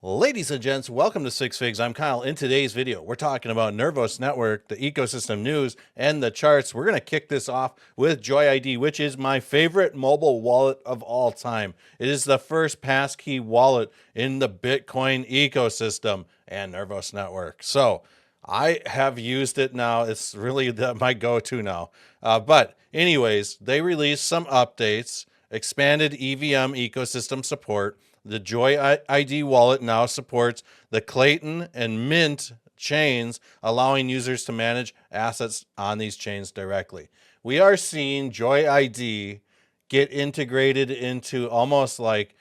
Ladies and gents, welcome to Six Figs. I'm Kyle. In today's video, we're talking about Nervos Network, the ecosystem news, and the charts. We're going to kick this off with JoyID, which is my favorite mobile wallet of all time. It is the first passkey wallet in the Bitcoin ecosystem and Nervos Network. So I have used it now. It's really my go-to now. But anyways, they released some updates, expanded EVM ecosystem support. The JoyID wallet now supports the Clayton and Mint chains, allowing users to manage assets on these chains directly. We are seeing JoyID get integrated into almost like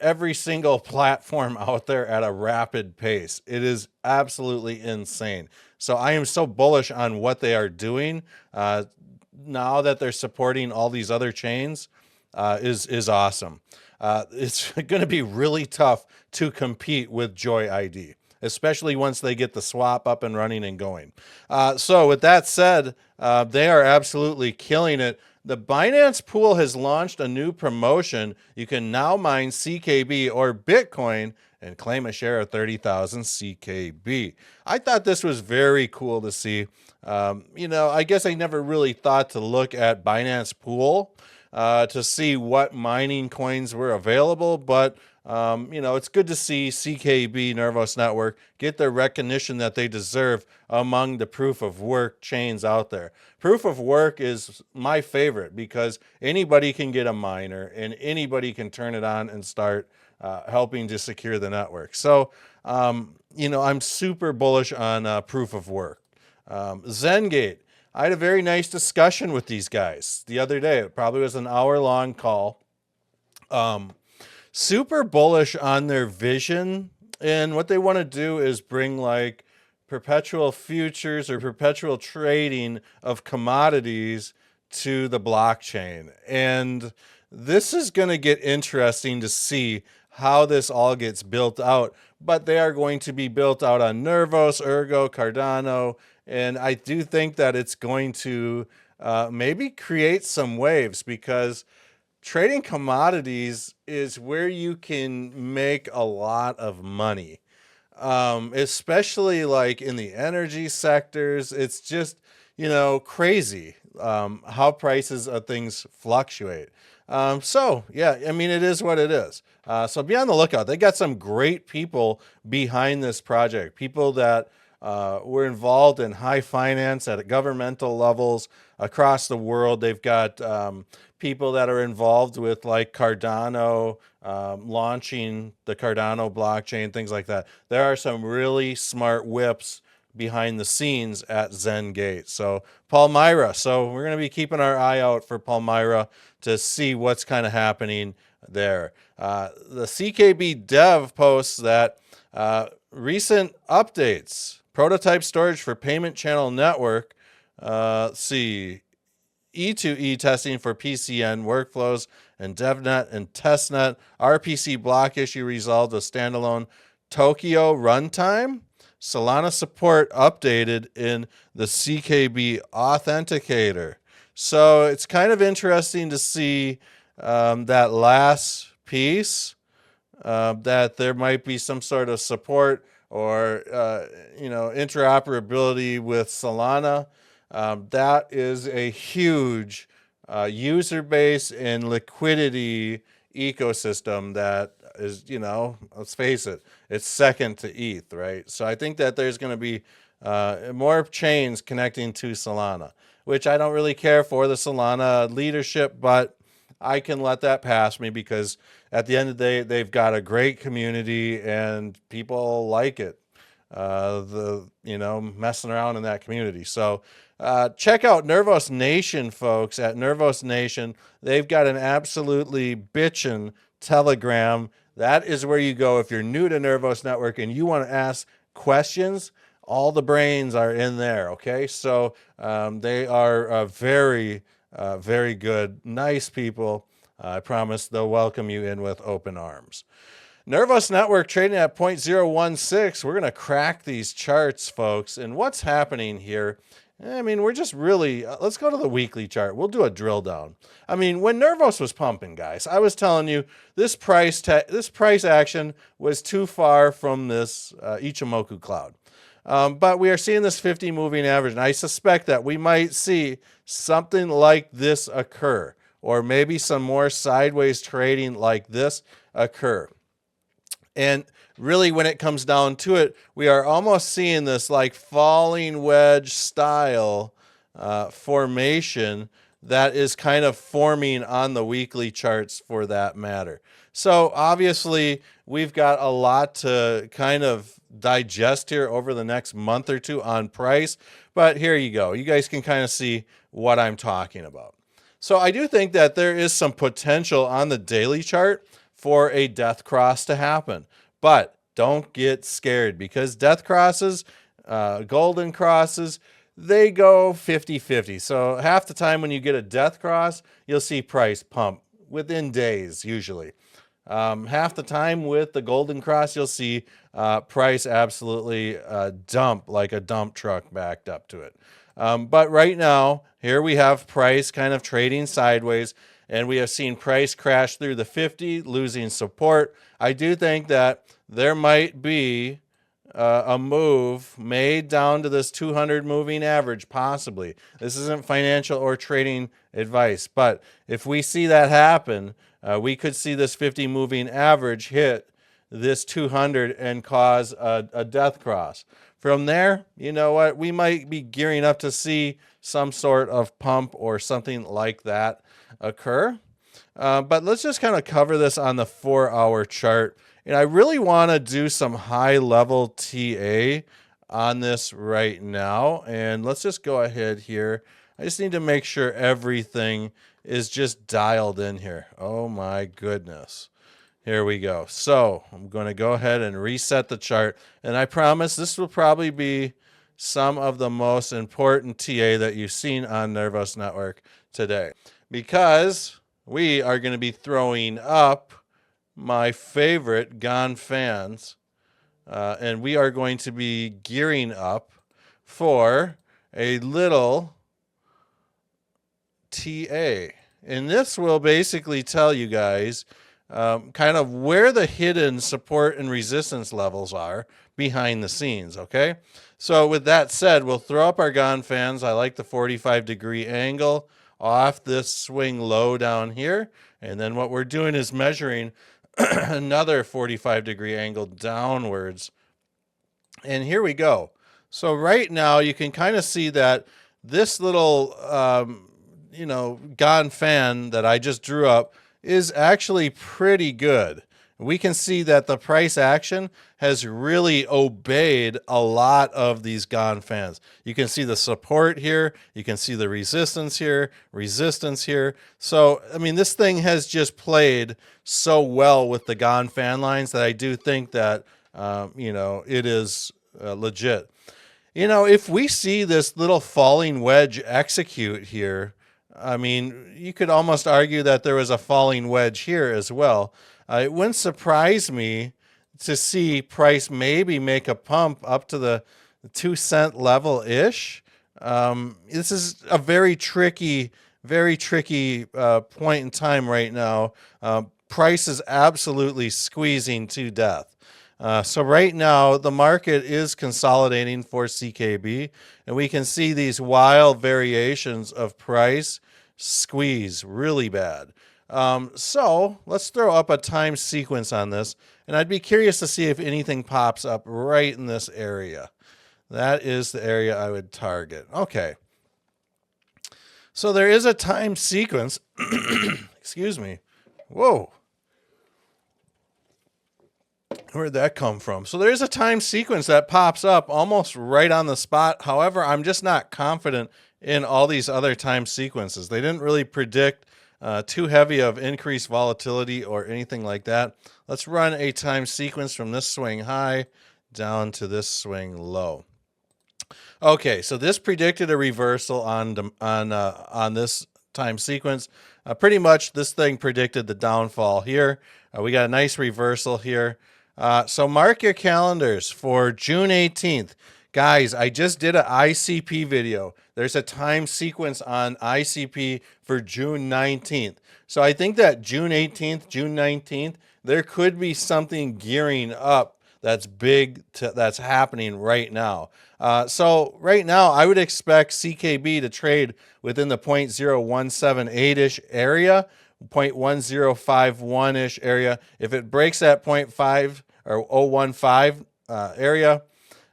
every single platform out there at a rapid pace. It is absolutely insane. So I am so bullish on what they are doing now that they're supporting all these other chains. Is awesome. It's going to be really tough to compete with JoyID, especially once they get the swap up and running and going. So with that said, they are absolutely killing it. The Binance pool has launched a new promotion. You can now mine CKB or Bitcoin and claim a share of 30,000 CKB. I thought this was very cool to see. I guess I never really thought to look at Binance pool to see what mining coins were available. But, it's good to see CKB, Nervos Network, get the recognition that they deserve among the proof of work chains out there. Proof of work is my favorite because anybody can get a miner and anybody can turn it on and start helping to secure the network. So, I'm super bullish on proof of work. Zengate. I had a very nice discussion with these guys the other day. It probably was an hour-long call. Super bullish on their vision. And what they want to do is bring like perpetual futures or perpetual trading of commodities to the blockchain. And this is going to get interesting to see how this all gets built out. But they are going to be built out on Nervos, Ergo, Cardano, and I do think that it's going to maybe create some waves because trading commodities is where you can make a lot of money, especially like in the energy sectors. It's just, crazy how prices of things fluctuate. It is what it is. So be on the lookout. They got some great people behind this project, people that were involved in high finance at governmental levels across the world. They've got people that are involved with like Cardano, launching the Cardano blockchain, things like that. There are some really smart whips behind the scenes at Zengate. So Palmyra. So we're going to be keeping our eye out for Palmyra to see what's kind of happening there. The CKB dev posts that recent updates. Prototype storage for payment channel network. E2E testing for PCN workflows and DevNet and testnet. RPC block issue resolved with standalone Tokyo runtime. Solana support updated in the CKB authenticator. So it's kind of interesting to see that last piece, that there might be some sort of support or interoperability with Solana. That is a huge user base and liquidity ecosystem that is, let's face it, it's second to ETH, right? So I think that there's going to be more chains connecting to Solana, which I don't really care for the Solana leadership, but I can let that pass me because at the end of the day, they've got a great community and people like it. Messing around in that community. So check out Nervos Nation, folks, at Nervos Nation. They've got an absolutely bitchin' Telegram. That is where you go if you're new to Nervos Network and you want to ask questions. All the brains are in there, okay? So they are very, very good, nice people. I promise they'll welcome you in with open arms. Nervos Network trading at 0.016. We're going to crack these charts, folks. And what's happening here? I mean, we're just really, let's go to the weekly chart. We'll do a drill down. I mean, when Nervos was pumping, guys, I was telling you this price action was too far from this Ichimoku cloud. But we are seeing this 50 moving average, and I suspect that we might see something like this occur, or maybe some more sideways trading like this occur. And really, when it comes down to it, we are almost seeing this like falling wedge style formation that is kind of forming on the weekly charts for that matter. So obviously, we've got a lot to kind of digest here over the next month or two on price. But here you go. You guys can kind of see what I'm talking about. So I do think that there is some potential on the daily chart for a death cross to happen. But don't get scared, because death crosses, golden crosses, they go 50-50. So half the time when you get a death cross, you'll see price pump within days usually. Half the time with the golden cross, you'll see price absolutely dump, like a dump truck backed up to it. But right now, here we have price kind of trading sideways, and we have seen price crash through the 50, losing support. I do think that there might be a move made down to this 200 moving average, possibly. This isn't financial or trading advice, but if we see that happen, we could see this 50 moving average hit this 200 and cause a death cross. From there, you know what? We might be gearing up to see some sort of pump or something like that occur. But let's just kind of cover this on the 4-hour chart. And I really want to do some high-level TA on this right now. And let's just go ahead here. I just need to make sure everything is just dialed in here. Oh my goodness. Here we go. So I'm going to go ahead and reset the chart. And I promise this will probably be some of the most important TA that you've seen on Nervos Network today, because we are going to be throwing up my favorite Gone fans, and we are going to be gearing up for a little TA. And this will basically tell you guys kind of where the hidden support and resistance levels are behind the scenes, okay? So with that said, we'll throw up our Gone fans. I like the 45-degree angle off this swing low down here. And then what we're doing is measuring another 45-degree angle downwards. And here we go. So right now you can kind of see that this little, Gone fan that I just drew up is actually pretty good. We can see that the price action has really obeyed a lot of these Gone fans. You can see the support here. You can see the resistance here, So, I mean, this thing has just played so well with the Gone fan lines that I do think that, it is legit. If we see this little falling wedge execute here, I mean, you could almost argue that there was a falling wedge here as well. It wouldn't surprise me to see price maybe make a pump up to the 2-cent level-ish. This is a very tricky point in time right now. Price is absolutely squeezing to death. So right now, the market is consolidating for CKB, and we can see these wild variations of price squeeze really bad. So let's throw up a time sequence on this, and I'd be curious to see if anything pops up right in this area. That is the area I would target. Okay. So there is a time sequence. Excuse me. Whoa. Where'd that come from? So there's a time sequence that pops up almost right on the spot. However, I'm just not confident in all these other time sequences. They didn't really predict too heavy of increased volatility or anything like that. Let's run a time sequence from this swing high down to this swing low. Okay, so this predicted a reversal on this time sequence. Pretty much this thing predicted the downfall here. We got a nice reversal here. So mark your calendars for June 18th. Guys, I just did an ICP video. There's a time sequence on ICP for June 19th. So I think that June 18th, June 19th, there could be something gearing up that's big that's happening right now. So right now, I would expect CKB to trade within the 0.0178-ish area, 0.1051-ish area. If it breaks that 0.5 or 015 area,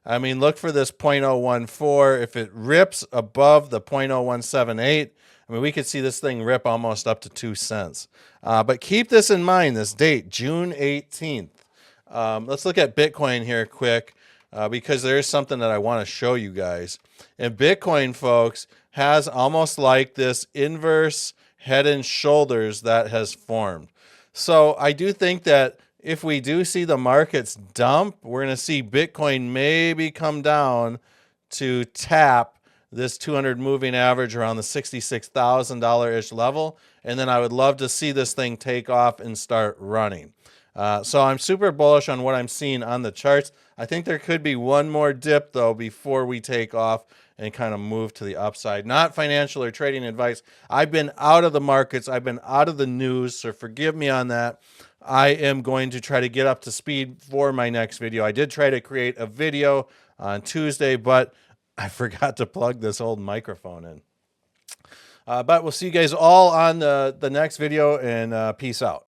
I mean, look for this 0.014. If it rips above the 0.0178, I mean, we could see this thing rip almost up to 2 cents. But keep this in mind, this date, June 18th. Let's look at Bitcoin here quick, because there is something that I want to show you guys. And Bitcoin, folks, has almost like this inverse head and shoulders that has formed. So I do think that if we do see the markets dump, we're going to see Bitcoin maybe come down to tap this 200 moving average around the $66,000-ish level. And then I would love to see this thing take off and start running. So I'm super bullish on what I'm seeing on the charts. I think there could be one more dip, though, before we take off and kind of move to the upside. Not financial or trading advice. I've been out of the markets. I've been out of the news, so forgive me on that. I am going to try to get up to speed for my next video. I did try to create a video on Tuesday, but I forgot to plug this old microphone in. But we'll see you guys all on the next video, and peace out.